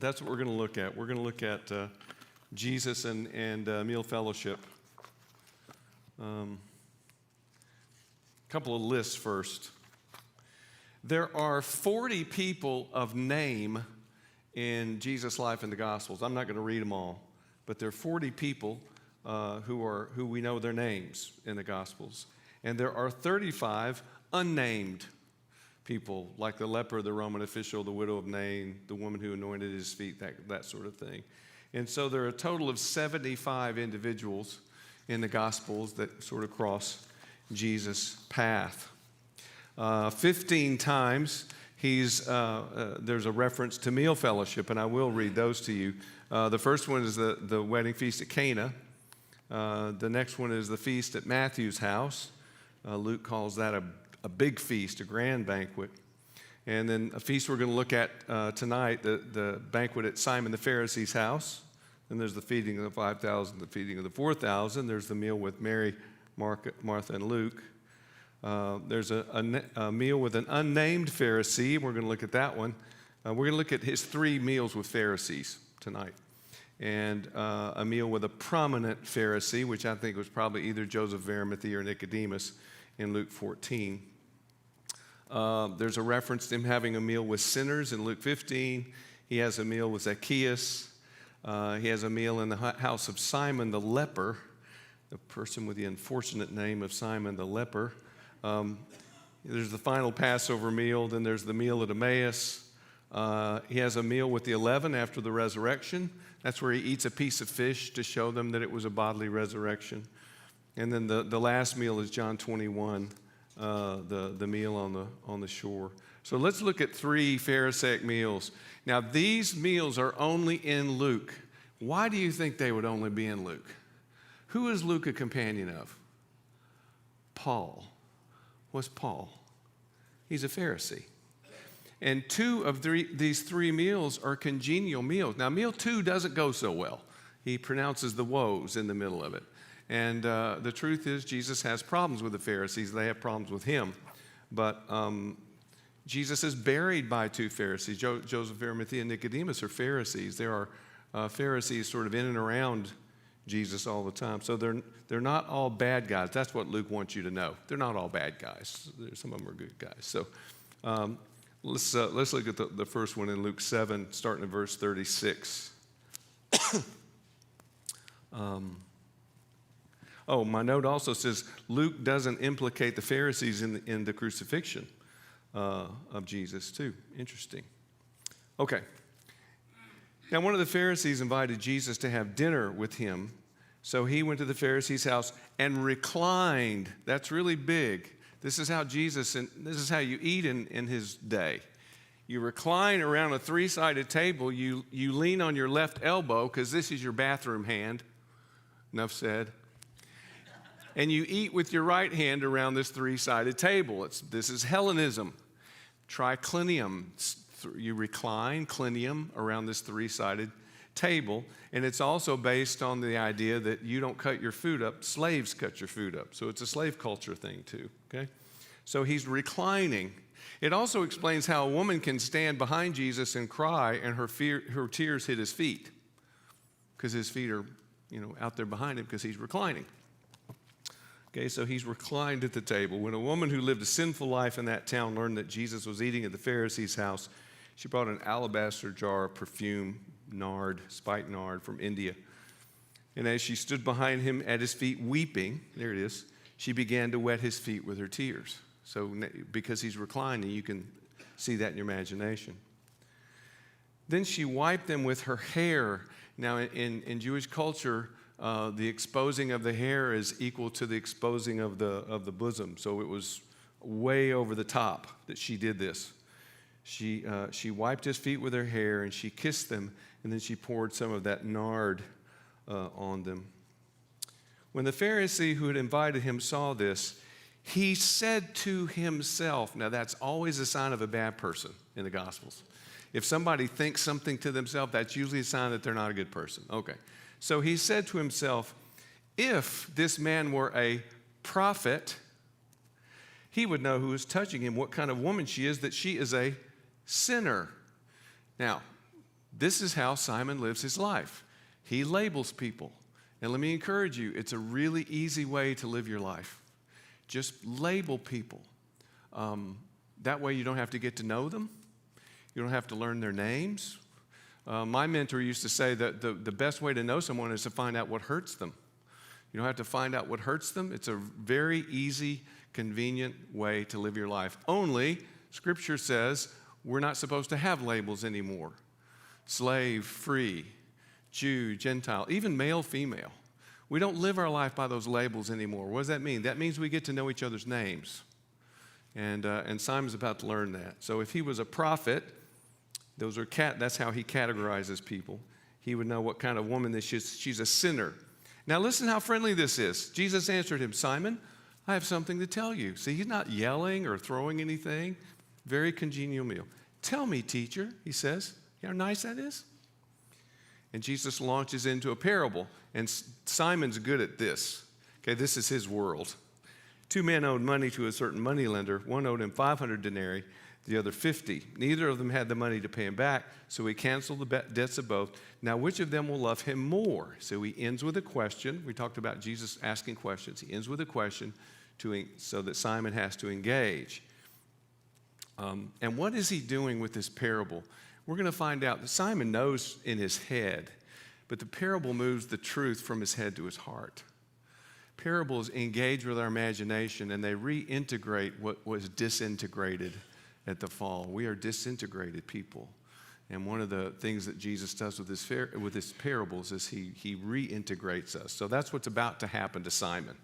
That's what we're going to look at. We're going to look at Jesus and meal fellowship. Couple of lists first. There are 40 people of name in Jesus' life in the Gospels. I'm not going to read them all, but there are 40 people who we know their names in the Gospels. And there are 35 unnamed people, like the leper, the Roman official, the widow of Nain, the woman who anointed his feet, that sort of thing. And so there are a total of 75 individuals in the Gospels that sort of cross Jesus' path. 15 times there's a reference to meal fellowship, and I will read those to you. The first one is the wedding feast at Cana. The next one is the feast at Matthew's house. Luke calls that a big feast, a grand banquet. And then a feast we're going to look at tonight, the banquet at Simon the Pharisee's house. Then there's the feeding of the 5,000, the feeding of the 4,000. There's the meal with Mary, Martha, and Luke. There's a meal with an unnamed Pharisee. We're going to look at that one. We're going to look at his 3 meals with Pharisees tonight. And a meal with a prominent Pharisee, which I think was probably either Joseph of Arimathea or Nicodemus in Luke 14. There's a reference to him having a meal with sinners in Luke 15. He has a meal with Zacchaeus. He has a meal in the house of Simon the leper, the person with the unfortunate name of Simon the leper. There's the final Passover meal. Then there's the meal at Emmaus. He has a meal with the 11 after the resurrection. That's where he eats a piece of fish to show them that it was a bodily resurrection. And then the last meal is John 21, the meal on the shore. So let's look at 3 Pharisaic meals. Now, these meals are only in Luke. Why do you think they would only be in Luke? Who is Luke a companion of? Paul. What's Paul? He's a Pharisee. And 2 of these 3 meals are congenial meals. Now, meal 2 doesn't go so well. He pronounces the woes in the middle of it. And the truth is, Jesus has problems with the Pharisees. They have problems with him. But Jesus is buried by 2 Pharisees. Joseph of Arimathea and Nicodemus are Pharisees. There are Pharisees sort of in and around Jesus all the time. So they're not all bad guys. That's what Luke wants you to know. They're not all bad guys. Some of them are good guys. So let's look at the first one in Luke 7, starting in verse 36. My note also says Luke doesn't implicate the Pharisees in the crucifixion of Jesus, too. Interesting. Okay. Now, one of the Pharisees invited Jesus to have dinner with him, so he went to the Pharisee's house and reclined. That's really big. This is how you eat in his day. You recline around a 3-sided table. You lean on your left elbow because this is your bathroom hand. Enough said. And you eat with your right hand around this 3-sided table. This is Hellenism. Triclinium. You recline, clinium, around this 3-sided table. And it's also based on the idea that you don't cut your food up. Slaves cut your food up. So it's a slave culture thing too, okay? So he's reclining. It also explains how a woman can stand behind Jesus and cry and her tears hit his feet because his feet are, out there behind him because he's reclining. Okay, so he's reclined at the table. When a woman who lived a sinful life in that town learned that Jesus was eating at the Pharisee's house, she brought an alabaster jar of perfume, nard, spiked nard from India. And as she stood behind him at his feet weeping, there it is, she began to wet his feet with her tears. So because he's reclining, you can see that in your imagination. Then she wiped them with her hair. Now, in Jewish culture, the exposing of the hair is equal to the exposing of the bosom. So it was way over the top that she did this. She wiped his feet with her hair and she kissed them, and then she poured some of that nard on them. When the Pharisee who had invited him saw this, he said to himself, now that's always a sign of a bad person in the Gospels. If somebody thinks something to themselves, that's usually a sign that they're not a good person. Okay. So he said to himself, if this man were a prophet, he would know who is touching him, what kind of woman she is, that she is a sinner. Now, This is how Simon lives his life. He labels people. And let me encourage you, it's a really easy way to live your life. Just label people. That way you don't have to get to know them. You don't have to learn their names. My mentor used to say that the best way to know someone is to find out what hurts them. You don't have to find out what hurts them. It's a very easy, convenient way to live your life. Only, Scripture says, we're not supposed to have labels anymore. Slave, free, Jew, Gentile, even male, female. We don't live our life by those labels anymore. What does that mean? That means we get to know each other's names. And Simon's about to learn that. So if he was a prophet, that's how he categorizes people. He would know what kind of woman this is. She's a sinner. Now listen how friendly this is. Jesus answered him, Simon, I have something to tell you. See, he's not yelling or throwing anything. Very congenial meal. Tell me, teacher, he says. You know how nice that is? And Jesus launches into a parable. And Simon's good at this. Okay, this is his world. 2 men owed money to a certain moneylender. One owed him 500 denarii, the other 50. Neither of them had the money to pay him back, so he canceled the debts of both. Now, which of them will love him more? So he ends with a question. We talked about Jesus asking questions. He ends with a question so that Simon has to engage. And what is he doing with this parable? We're going to find out that Simon knows in his head, but the parable moves the truth from his head to his heart. Parables engage with our imagination, and they reintegrate what was disintegrated at the fall. We are disintegrated people. And one of the things that Jesus does with his parables is he reintegrates us. So that's what's about to happen to Simon.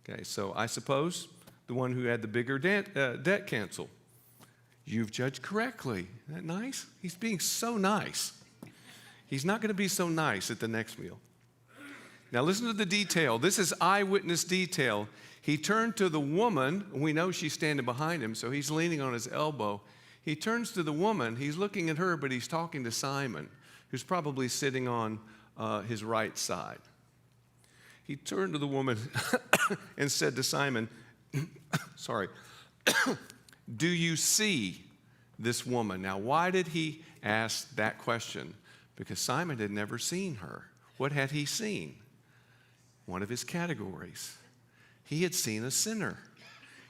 Okay, so I suppose the one who had the bigger debt canceled. You've judged correctly. Isn't that nice? He's being so nice. He's not going to be so nice at the next meal. Now listen to the detail. This is eyewitness detail. He turned to the woman. We know she's standing behind him, so he's leaning on his elbow. He turns to the woman. He's looking at her, but he's talking to Simon, who's probably sitting on his right side. He turned to the woman and said to Simon, sorry, do you see this woman? Now, why did he ask that question? Because Simon had never seen her. What had he seen? One of his categories. He had seen a sinner.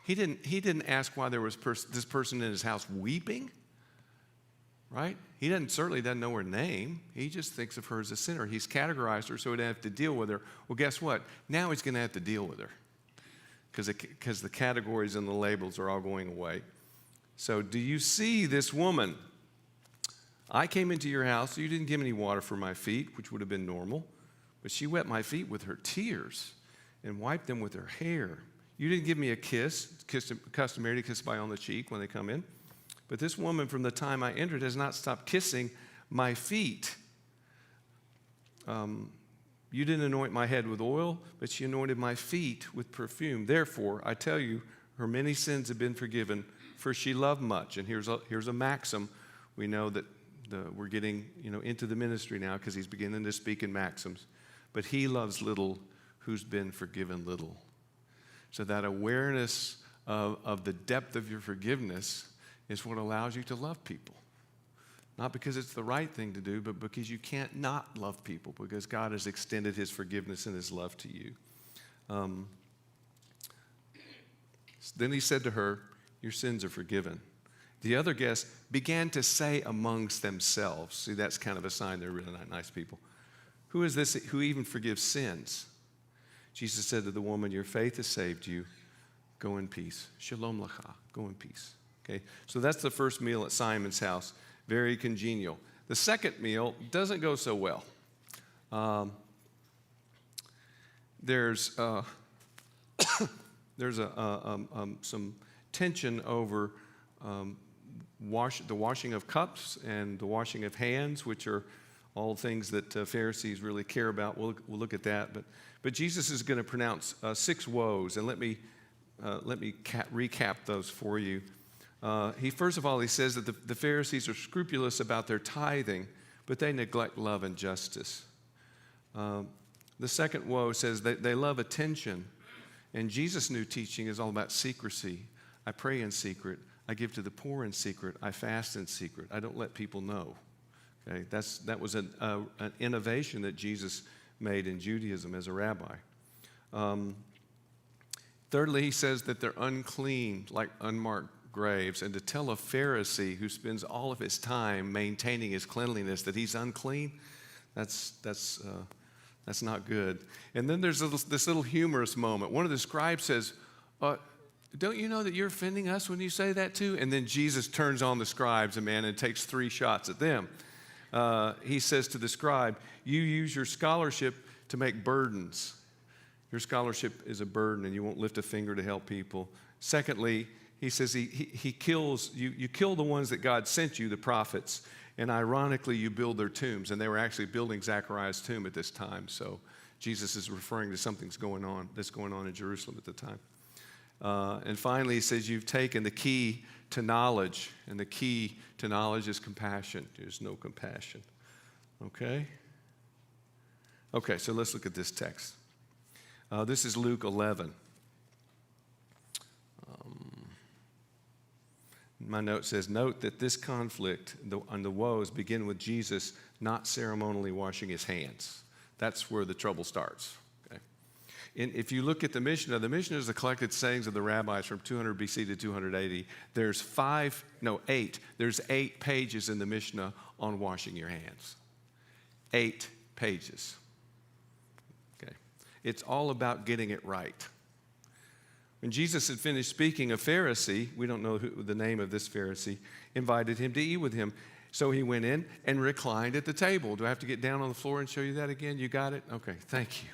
He didn't ask why there was this person in his house weeping, right? He certainly doesn't know her name. He just thinks of her as a sinner. He's categorized her so he didn't have to deal with her. Well, guess what? Now he's going to have to deal with her because the categories and the labels are all going away. So do you see this woman? I came into your house. You didn't give any water for my feet, which would have been normal. But she wet my feet with her tears and wiped them with her hair. You didn't give me a kiss. It's customary to kiss somebody on the cheek when they come in. But this woman, from the time I entered, has not stopped kissing my feet. You didn't anoint my head with oil, but she anointed my feet with perfume. Therefore, I tell you, her many sins have been forgiven, for she loved much. And here's a maxim. We know that we're getting into the ministry now because he's beginning to speak in maxims. But he loves little who's been forgiven little. So that awareness of the depth of your forgiveness is what allows you to love people. Not because it's the right thing to do, but because you can't not love people, because God has extended his forgiveness and his love to you. Then he said to her, your sins are forgiven. The other guests began to say amongst themselves, see, that's kind of a sign they're really not nice people. Who is this who even forgives sins? Jesus said to the woman, your faith has saved you. Go in peace. Shalom lecha. Go in peace. Okay, so that's the first meal at Simon's house. Very congenial. The second meal doesn't go so well. There's some tension over the washing of cups and the washing of hands, which are all things that Pharisees really care about. We'll look at that. But Jesus is going to pronounce 6 woes, and let me recap those for you. First of all, he says that the Pharisees are scrupulous about their tithing, but they neglect love and justice. The second woe says that they love attention, and Jesus' new teaching is all about secrecy. I pray in secret. I give to the poor in secret. I fast in secret. I don't let people know. Okay, that was an innovation that Jesus made in Judaism as a rabbi. Thirdly, he says that they're unclean, like unmarked graves. And to tell a Pharisee who spends all of his time maintaining his cleanliness that he's unclean, that's not good. And then there's this little humorous moment. One of the scribes says, don't you know that you're offending us when you say that too? And then Jesus turns on the scribes, and takes 3 shots at them. He says to the scribe, you use your scholarship to make burdens. Your scholarship is a burden, and you won't lift a finger to help people. Secondly, he says he kills, you kill the ones that God sent you, the prophets, and ironically, you build their tombs. And they were actually building Zechariah's tomb at this time. So Jesus is referring to something that's going on in Jerusalem at the time. And finally, he says, you've taken the key to knowledge, and the key to knowledge is compassion. There's no compassion. Okay? Okay, so let's look at this text. This is Luke 11. My note says, note that this conflict on the woes begin with Jesus not ceremonially washing his hands. That's where the trouble starts. Okay? And if you look at the Missionary is the collected sayings of the rabbis from 200 BC to 280. There's 8. There's 8 pages in the Mishnah on washing your hands. 8 pages. Okay. It's all about getting it right. When Jesus had finished speaking, a Pharisee, we don't know the name of this Pharisee, invited him to eat with him. So he went in and reclined at the table. Do I have to get down on the floor and show you that again? You got it? Okay, thank you.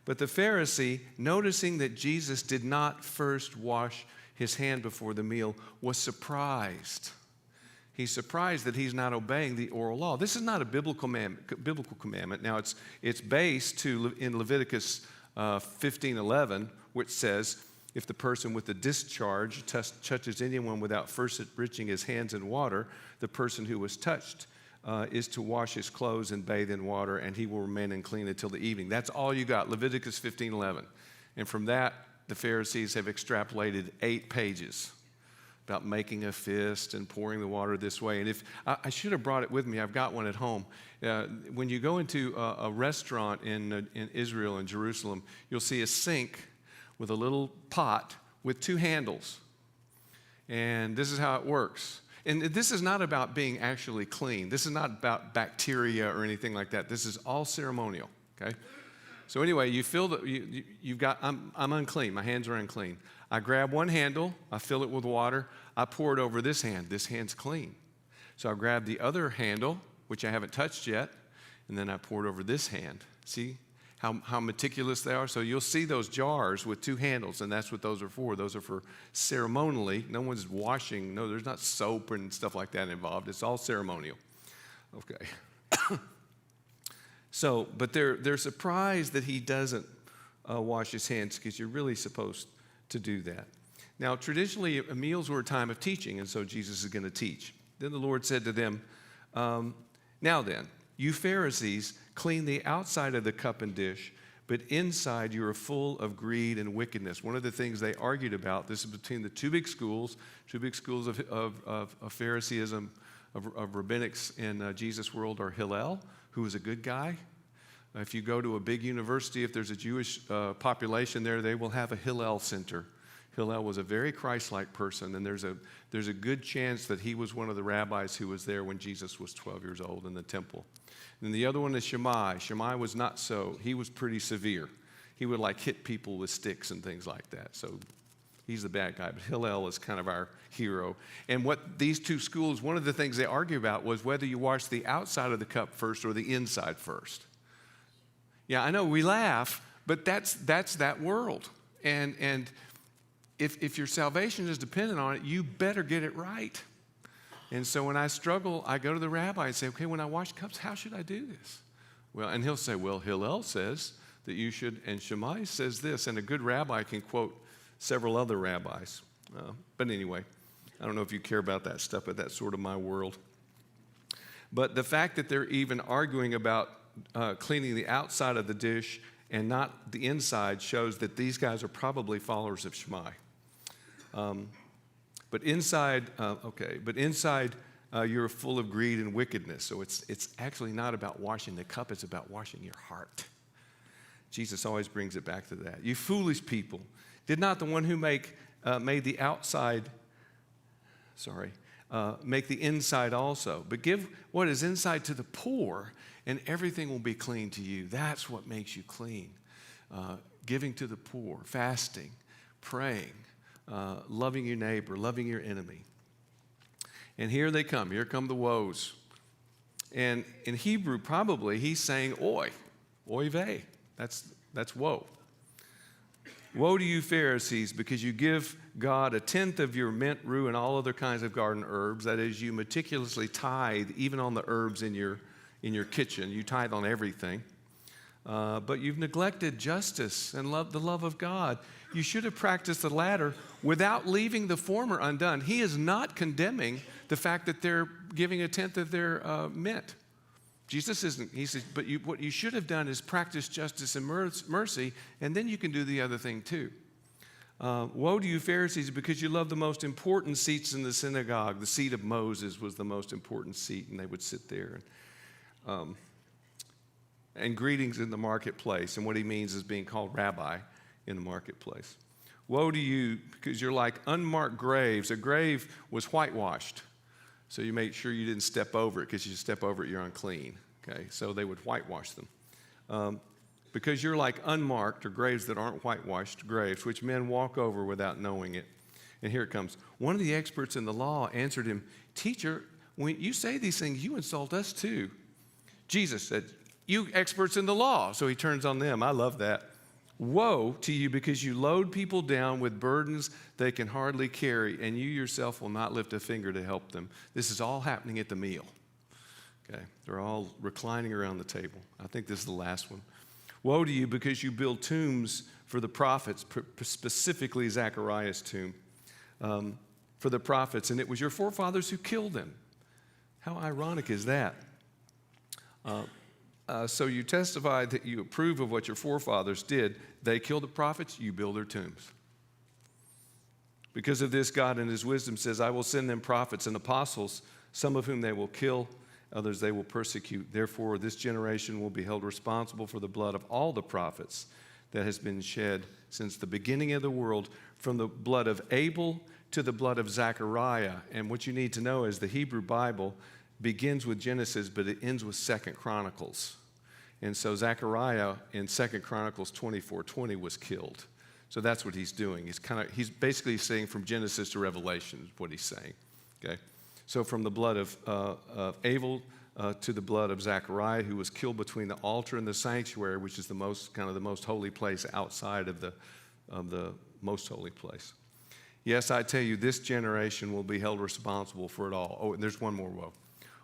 But the Pharisee, noticing that Jesus did not first wash his hand before the meal, was surprised. He's surprised that he's not obeying the oral law. This is not a biblical commandment. Now, it's based in Leviticus 15:11, which says, if the person with the discharge touches anyone without first enriching his hands in water, the person who was touched is to wash his clothes and bathe in water, and he will remain unclean until the evening. That's all you got, Leviticus 15:11. And from that, the Pharisees have extrapolated 8 pages about making a fist and pouring the water this way. And if I should have brought it with me, I've got one at home. When you go into a restaurant in Israel, in Jerusalem, you'll see a sink with a little pot with 2 handles. And this is how it works. And this is not about being actually clean. This is not about bacteria or anything like that. This is all ceremonial, okay? So anyway, you feel that you've got, I'm unclean. My hands are unclean. I grab one handle. I fill it with water. I pour it over this hand. This hand's clean. So I grab the other handle, which I haven't touched yet, and then I pour it over this hand. See how meticulous they are? So you'll see those jars with 2 handles, and that's what those are for. Those are for ceremonially. No one's washing. No, there's not soap and stuff like that involved. It's all ceremonial. Okay. So, but they're surprised that he doesn't wash his hands, because you're really supposed to do that. Now, traditionally, meals were a time of teaching, and so Jesus is going to teach. Then the Lord said to them, now then, you Pharisees clean the outside of the cup and dish, but inside you are full of greed and wickedness. One of the things they argued about, this is between the two big schools of Phariseeism, of rabbinics in Jesus' world, are Hillel, who was a good guy. If you go to a big university, if there's a Jewish population there, they will have a Hillel center. Hillel was a very Christ-like person, and there's a good chance that he was one of the rabbis who was there when Jesus was 12 years old in the temple. And the other one is Shammai. Shammai was not so. He was pretty severe. He would hit people with sticks and things like that. So he's the bad guy, but Hillel is kind of our hero. And what these two schools, one of the things they argue about was whether you wash the outside of the cup first or the inside first. Yeah, I know we laugh, but that's that world. And if your salvation is dependent on it, you better get it right. And so when I struggle, I go to the rabbi and say, okay, when I wash cups, how should I do this? Well, and he'll say, well, Hillel says that you should, and Shammai says this, and a good rabbi can quote several other rabbis. But anyway, I don't know if you care about that stuff, but that's sort of my world. But the fact that they're even arguing about cleaning the outside of the dish and not the inside shows that these guys are probably followers of Shammai. But inside, you're full of greed and wickedness. So it's actually not about washing the cup, it's about washing your heart. Jesus always brings it back to that. You foolish people, did not the one who made the outside, make the inside also, but give what is inside to the poor, and everything will be clean to you. That's what makes you clean. Giving to the poor, fasting, praying, loving your neighbor, loving your enemy. And here they come. Here come the woes. And in Hebrew, probably, he's saying oy vey. That's woe. Woe to you, Pharisees, because you give God 1/10 of your mint, rue, and all other kinds of garden herbs. That is, you meticulously tithe even on the herbs in your kitchen. You tithe on everything. But you've neglected justice and the love of God. You should have practiced the latter without leaving the former undone. He is not condemning the fact that they're giving 1/10 of their mint. Jesus isn't. He says, but what you should have done is practice justice and mercy, and then you can do the other thing too. Woe to you, Pharisees, because you love the most important seats in the synagogue. The seat of Moses was the most important seat, and they would sit there. And greetings in the marketplace. And what he means is being called rabbi in the marketplace. Woe to you, because you're like unmarked graves. A grave was whitewashed. So you make sure you didn't step over it, because you step over it, you're unclean. Okay, so they would whitewash them. Because you're like unmarked, or graves that aren't whitewashed, graves, which men walk over without knowing it. And here it comes. One of the experts in the law answered him, Teacher, when you say these things, you insult us too. Jesus said, you experts in the law. So he turns on them. I love that. Woe to you, because you load people down with burdens they can hardly carry, and you yourself will not lift a finger to help them. This is all happening at the meal. Okay, they're all reclining around the table. I think this is the last one. Woe to you, because you build tombs for the prophets, specifically Zechariah's tomb, for the prophets, and it was your forefathers who killed them. How ironic is that? So you testify that you approve of what your forefathers did. They killed the prophets, you build their tombs. Because of this, God in his wisdom says, I will send them prophets and apostles, some of whom they will kill, others they will persecute. Therefore, this generation will be held responsible for the blood of all the prophets that has been shed since the beginning of the world, from the blood of Abel to the blood of Zechariah. And what you need to know is the Hebrew Bible begins with Genesis, but it ends with 2 Chronicles. And so Zechariah in 2 Chronicles 24:20 was killed. So that's what he's doing. He's basically saying from Genesis to Revelation is what he's saying. Okay, so from the blood of Abel to the blood of Zechariah, who was killed between the altar and the sanctuary, which is the most holy place outside of the most holy place. Yes, I tell you, this generation will be held responsible for it all. Oh, and there's one more woe.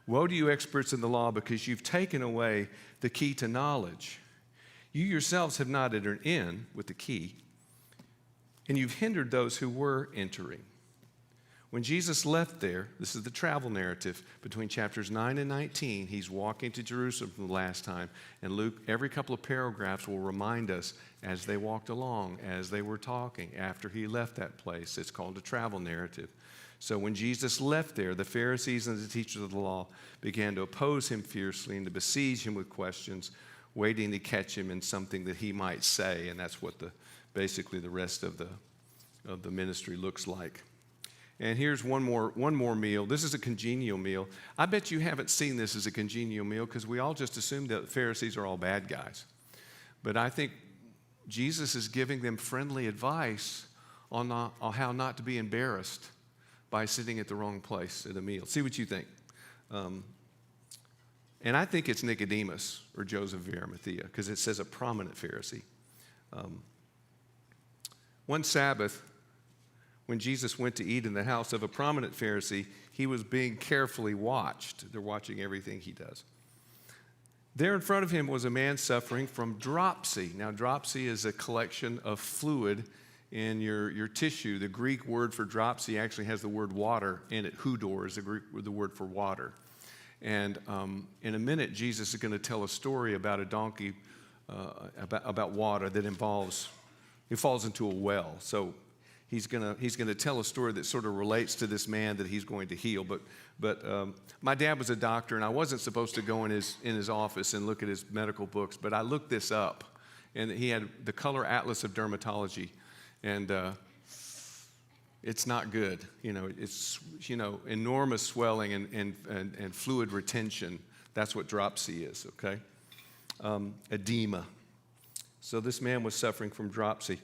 Woe to you, experts in the law, because you've taken away the key to knowledge. You yourselves have not entered in with the key, and you've hindered those who were entering. When Jesus left there, this is the travel narrative between chapters 9 and 19. He's walking to Jerusalem for the last time, and Luke, every couple of paragraphs, will remind us as they walked along, as they were talking, after he left that place. It's called a travel narrative. So when Jesus left there, the Pharisees and the teachers of the law began to oppose him fiercely and to besiege him with questions, waiting to catch him in something that he might say. And that's what basically the rest of the ministry looks like. And here's one more meal. This is a congenial meal. I bet you haven't seen this as a congenial meal, because we all just assume that the Pharisees are all bad guys. But I think Jesus is giving them friendly advice on how not to be embarrassed by sitting at the wrong place at a meal. See what you think. And I think it's Nicodemus or Joseph of Arimathea, because it says a prominent Pharisee. One Sabbath, when Jesus went to eat in the house of a prominent Pharisee, he was being carefully watched. They're watching everything he does. There in front of him was a man suffering from dropsy. Now, dropsy is a collection of fluid in your tissue. The Greek word for dropsy actually has the word water in it. Hudor is the word for water. And in a minute, Jesus is going to tell a story about a donkey, about water that falls into a well. So he's gonna tell a story that sort of relates to this man that he's going to heal. But my dad was a doctor, and I wasn't supposed to go in his office and look at his medical books, but I looked this up, and he had the Color Atlas of Dermatology, and it's not good. It's enormous swelling and fluid retention. That's what dropsy is. Okay, edema. So this man was suffering from dropsy.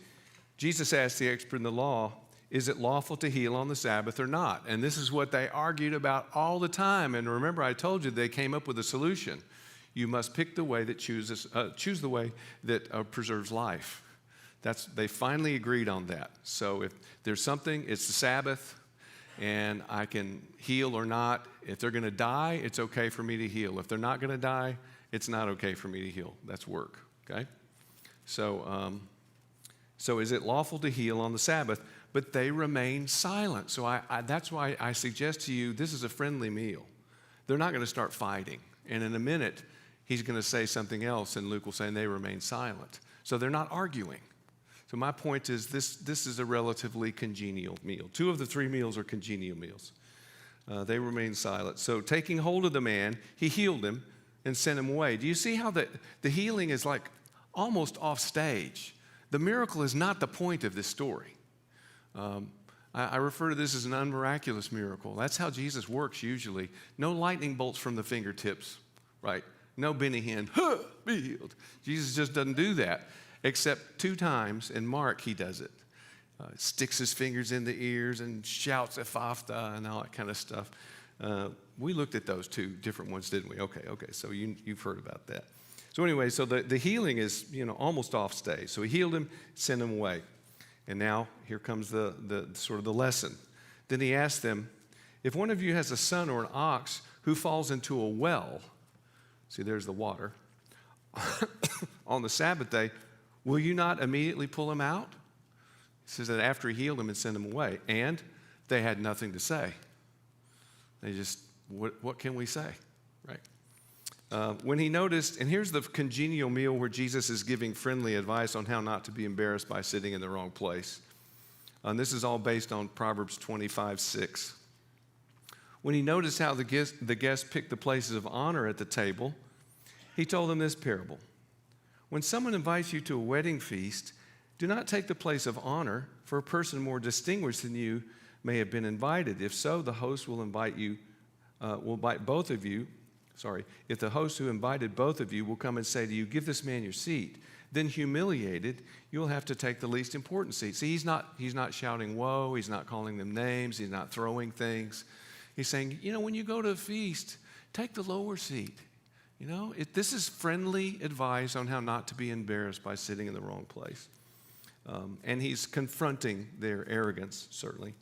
Jesus asked the expert in the law, is it lawful to heal on the Sabbath or not? And this is what they argued about all the time. And remember, I told you they came up with a solution. You must pick the way that choose the way that preserves life. They finally agreed on that. So if there's something, it's the Sabbath, and I can heal or not. If they're going to die, it's okay for me to heal. If they're not going to die, it's not okay for me to heal. That's work, okay? So is it lawful to heal on the Sabbath? But they remain silent. So that's why I suggest to you, this is a friendly meal. They're not going to start fighting. And in a minute, he's going to say something else, and Luke will say, and they remain silent. So they're not arguing. So my point is this is a relatively congenial meal. 2 of the 3 meals are congenial meals. They remain silent. So taking hold of the man, he healed him and sent him away. Do you see how the healing is like almost off stage? The miracle is not the point of this story. I refer to this as an unmiraculous miracle. That's how Jesus works usually. No lightning bolts from the fingertips, right? No Benny Hinn, be healed. Jesus just doesn't do that, except 2 times in Mark he does it. Sticks his fingers in the ears and shouts Ephphatha and all that kind of stuff. We looked at those 2 different ones, didn't we? Okay, so you've heard about that. So anyway, so the healing is, almost off stage. So he healed him, sent him away. And now here comes the sort of the lesson. Then he asked them, if one of you has a son or an ox who falls into a well, see there's the water, on the Sabbath day, will you not immediately pull him out? He says that after he healed him and sent him away. And they had nothing to say. They just, what can we say, right? When he noticed, and here's the congenial meal where Jesus is giving friendly advice on how not to be embarrassed by sitting in the wrong place. And this is all based on Proverbs 25:6. When he noticed how the guests picked the places of honor at the table, he told them this parable. When someone invites you to a wedding feast, do not take the place of honor, for a person more distinguished than you may have been invited. If so, the host will invite both of you. If the host who invited both of you will come and say to you, give this man your seat, then humiliated, you'll have to take the least important seat. See, he's not shouting, whoa, he's not calling them names, he's not throwing things. He's saying, when you go to a feast, take the lower seat. This is friendly advice on how not to be embarrassed by sitting in the wrong place. And he's confronting their arrogance, certainly.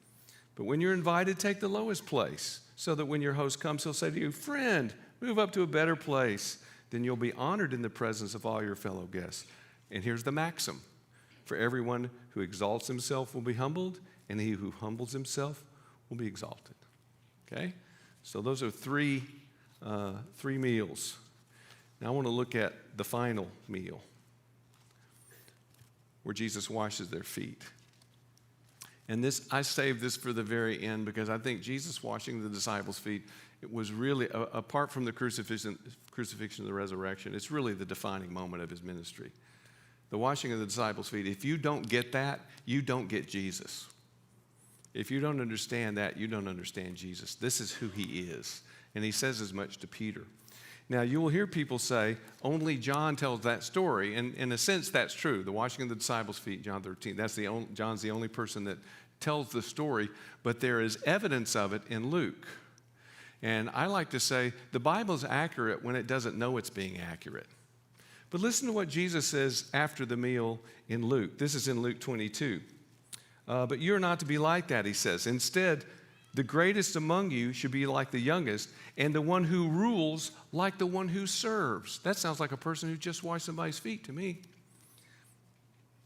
But when you're invited, take the lowest place, so that when your host comes, he'll say to you, friend, move up to a better place. Then you'll be honored in the presence of all your fellow guests. And here's the maxim. For everyone who exalts himself will be humbled, and he who humbles himself will be exalted. Okay? So those are three meals. Now I want to look at the final meal, where Jesus washes their feet. And I saved this for the very end because I think Jesus washing the disciples' feet, it was really, apart from the crucifixion and the resurrection, it's really the defining moment of his ministry. The washing of the disciples' feet. If you don't get that, you don't get Jesus. If you don't understand that, you don't understand Jesus. This is who he is. And he says as much to Peter. Now, you will hear people say, only John tells that story. And in a sense, that's true. The washing of the disciples' feet, John 13, John's the only person that tells the story. But there is evidence of it in Luke. And I like to say the Bible's accurate when it doesn't know it's being accurate. But listen to what Jesus says after the meal in Luke. This is in Luke 22. But you're not to be like that, he says. Instead, the greatest among you should be like the youngest, and the one who rules like the one who serves. That sounds like a person who just washed somebody's feet to me.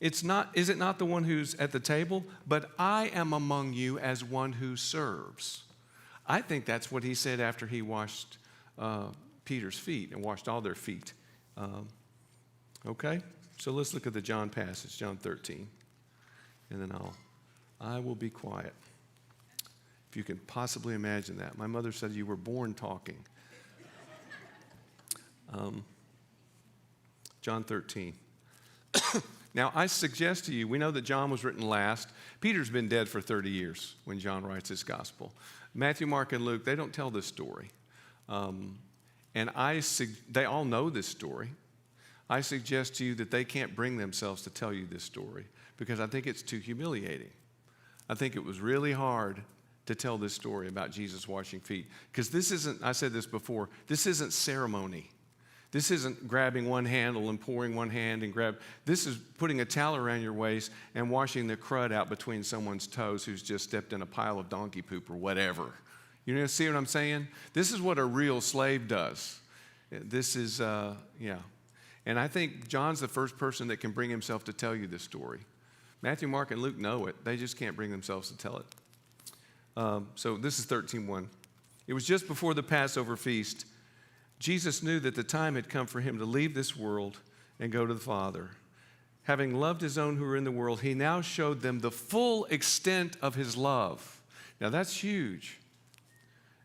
Is it not the one who's at the table? But I am among you as one who serves. I think that's what he said after he washed Peter's feet and washed all their feet. Okay? So let's look at the John passage, John 13. And then I'll I will be quiet. If you can possibly imagine that. My mother said you were born talking. John 13. Now, I suggest to you, we know that John was written last. Peter's been dead for 30 years when John writes his gospel. Matthew, Mark, and Luke, they don't tell this story. And they all know this story. I suggest to you that they can't bring themselves to tell you this story because I think it's too humiliating. I think it was really hard to tell this story about Jesus washing feet because this isn't, I said this before, this isn't ceremony. This isn't grabbing one handle and pouring one hand and this is putting a towel around your waist and washing the crud out between someone's toes who's just stepped in a pile of donkey poop or whatever. You know, see what I'm saying? This is what a real slave does. This is, yeah. And I think John's the first person that can bring himself to tell you this story. Matthew, Mark, and Luke know it. They just can't bring themselves to tell it. So this is 13:1. It was just before the Passover feast. Jesus knew that the time had come for him to leave this world and go to the Father. Having loved his own who were in the world, he now showed them the full extent of his love. Now that's huge.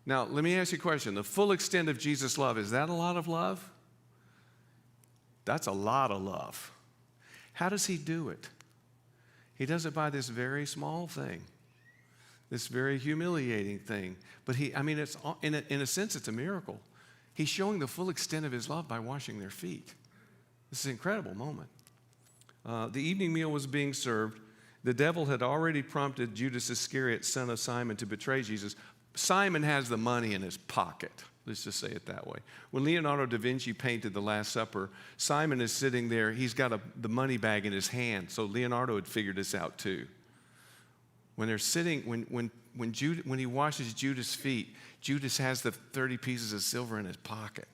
Now, let me ask you a question. The full extent of Jesus' love, is that a lot of love? That's a lot of love. How does he do it? He does it by this very small thing, this very humiliating thing. But it's in a sense, it's a miracle. He's showing the full extent of his love by washing their feet. This is an incredible moment. The evening meal was being served. The devil had already prompted Judas Iscariot, son of Simon, to betray Jesus. Simon has the money in his pocket. Let's just say it that way. When Leonardo da Vinci painted The Last Supper, Simon is sitting there. He's got the money bag in his hand. So Leonardo had figured this out too. When they're sitting, when he washes Judas' feet, Judas has the 30 pieces of silver in his pocket.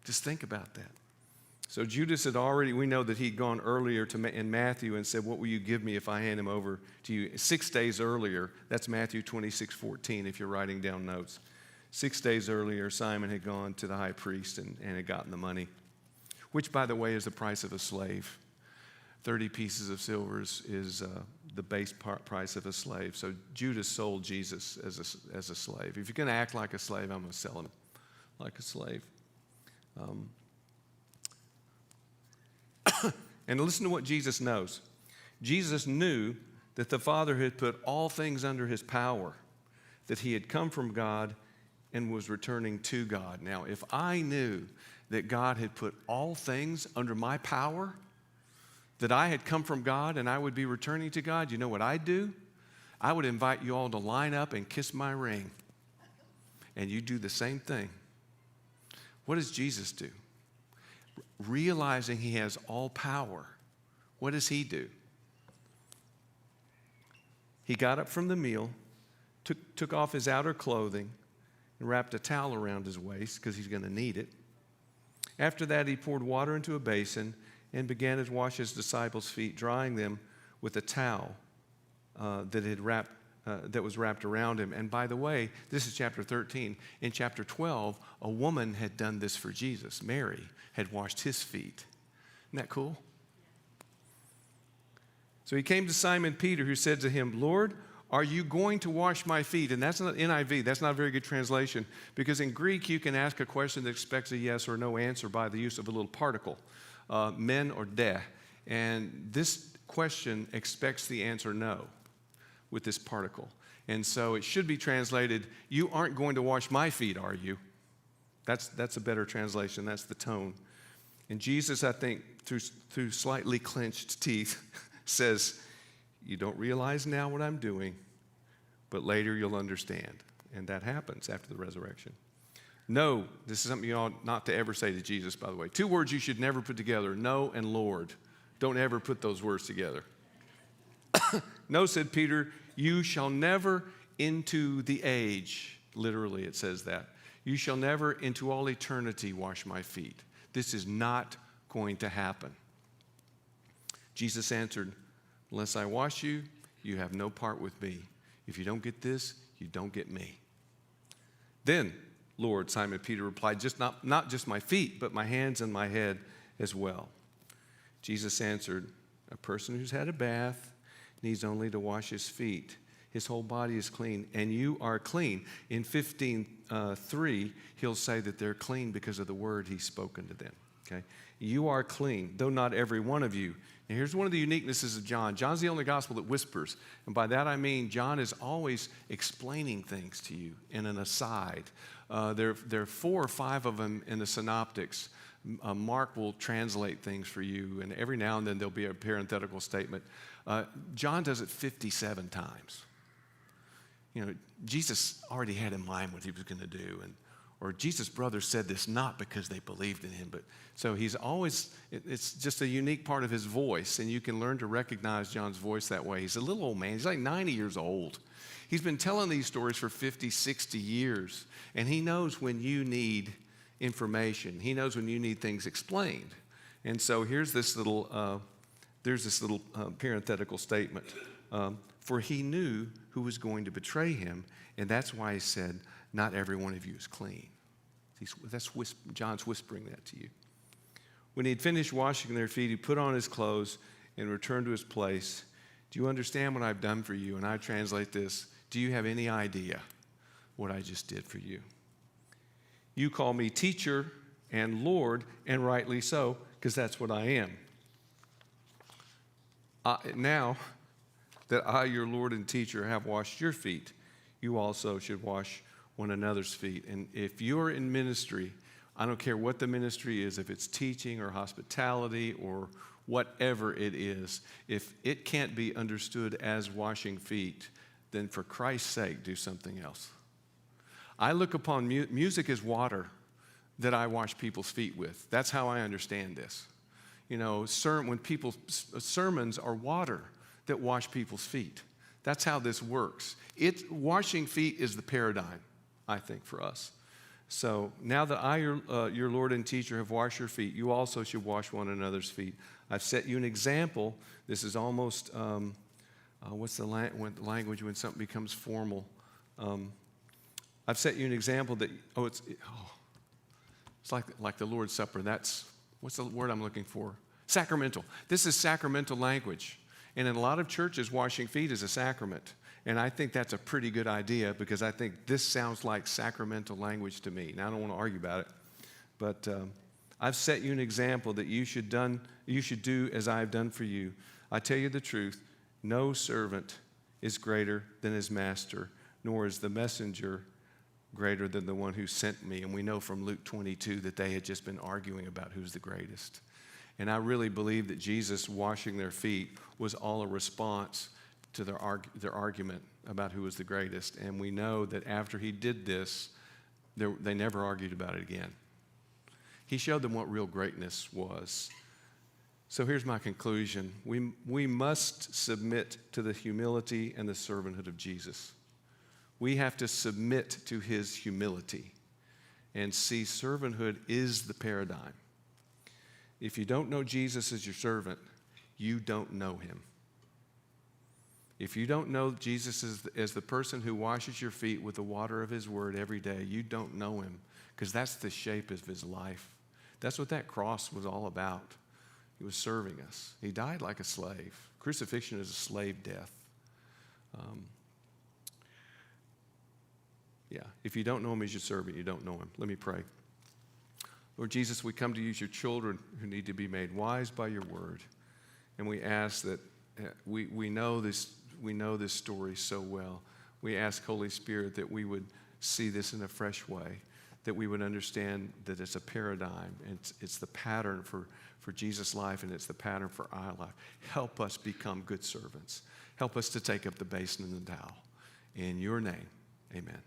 Just think about that. So Judas had already, we know that he'd gone earlier in Matthew and said, "What will you give me if I hand him over to you?" 6 days earlier, that's Matthew 26:14 if you're writing down notes. 6 days earlier, Simon had gone to the high priest and had gotten the money, which, by the way, is the price of a slave. 30 pieces of silver is the base price of a slave. So Judas sold Jesus as a slave. If you're going to act like a slave, I'm going to sell him like a slave. And listen to what Jesus knows. Jesus knew that the Father had put all things under his power, that he had come from God and was returning to God. Now, if I knew that God had put all things under my power, that I had come from God and I would be returning to God, you know what I'd do? I would invite you all to line up and kiss my ring. And you do the same thing. What does Jesus do? Realizing he has all power, what does he do? He got up from the meal, took off his outer clothing, and wrapped a towel around his waist because he's going to need it. After that, he poured water into a basin and began to wash his disciples' feet, drying them with a towel that was wrapped around him. And by the way, this is chapter 13. In chapter 12, a woman had done this for Jesus. Mary had washed his feet. Isn't that cool? So he came to Simon Peter, who said to him, "Lord, are you going to wash my feet?" And that's not NIV. That's not a very good translation, because in Greek you can ask a question that expects a yes or no answer by the use of a little particle, men or de. And this question expects the answer no with this particle. And so it should be translated, "You aren't going to wash my feet, are you?" That's a better translation. That's the tone. And Jesus, I think, through slightly clenched teeth, says, "You don't realize now what I'm doing, but later you'll understand." And that happens after the resurrection. No, this is something you ought not to ever say to Jesus, by the way. 2 words you should never put together, no and Lord. Don't ever put those words together. "No," said Peter, "you shall never into the age," literally it says that, "you shall never into all eternity wash my feet. This is not going to happen." Jesus answered, "Unless I wash you, you have no part with me. If you don't get this, you don't get me." "Then, Lord," Simon Peter replied, not just my feet, but my hands and my head as well." Jesus answered, "A person who's had a bath needs only to wash his feet. His whole body is clean, and you are clean. In 15:3, he'll say that they're clean because of the word he's spoken to them. Okay? You are clean, though not every one of you. And here's one of the uniquenesses of John. John's the only gospel that whispers. And by that I mean John is always explaining things to you in an aside. There are 4 or 5 of them in the synoptics. Mark will translate things for you, and every now and then there'll be a parenthetical statement. John does it 57 times. You know, Jesus already had in mind what he was going to do, or Jesus' brothers said this not because they believed in him, but so he's always, it's just a unique part of his voice, and you can learn to recognize John's voice that way. He's a little old man. He's like 90 years old. He's been telling these stories for 50, 60 years, and he knows when you need information. He knows when you need things explained. And so here's this little, parenthetical statement. For he knew who was going to betray him, and that's why he said, not every one of you is clean. John's whispering that to you. When he had finished washing their feet, he put on his clothes and returned to his place. Do you understand what I've done for you? And I translate this, do you have any idea what I just did for you? You call me teacher and Lord, and rightly so, because that's what I am. Now that I, your Lord and teacher, have washed your feet, you also should wash one another's feet. And if you're in ministry, I don't care what the ministry is, if it's teaching or hospitality or whatever it is, if it can't be understood as washing feet, then for Christ's sake, do something else. I look upon music as water that I wash people's feet with. That's how I understand this. You know, when sermons are water that wash people's feet. That's how this works. Washing feet is the paradigm, I think, for us. So now that I, your Lord and teacher, have washed your feet, you also should wash one another's feet. I've set you an example. This is almost, what's the language when something becomes formal? I've set you an example that, it's like the Lord's Supper. What's the word I'm looking for? Sacramental. This is sacramental language. And in a lot of churches, washing feet is a sacrament. And I think that's a pretty good idea because I think this sounds like sacramental language to me. Now, I don't want to argue about it, but I've set you an example that you should do as I have done for you. I tell you the truth, no servant is greater than his master, nor is the messenger greater than the one who sent me. And we know from Luke 22 that they had just been arguing about who's the greatest. And I really believe that Jesus washing their feet was all a response to their argument about who was the greatest. And we know that after he did this, they never argued about it again. He showed them what real greatness was. So here's my conclusion. We must submit to the humility and the servanthood of Jesus. We have to submit to his humility and see servanthood is the paradigm. If you don't know Jesus as your servant, you don't know him. If you don't know Jesus as the person who washes your feet with the water of his word every day, you don't know him because that's the shape of his life. That's what that cross was all about. He was serving us. He died like a slave. Crucifixion is a slave death. If you don't know him as your servant, you don't know him. Let me pray. Lord Jesus, we come to you as your children who need to be made wise by your word. And we ask that we know this story so well. We ask, Holy Spirit, that we would see this in a fresh way, that we would understand that it's a paradigm. It's the pattern for Jesus' life, and it's the pattern for our life. Help us become good servants. Help us to take up the basin and the towel. In your name, amen.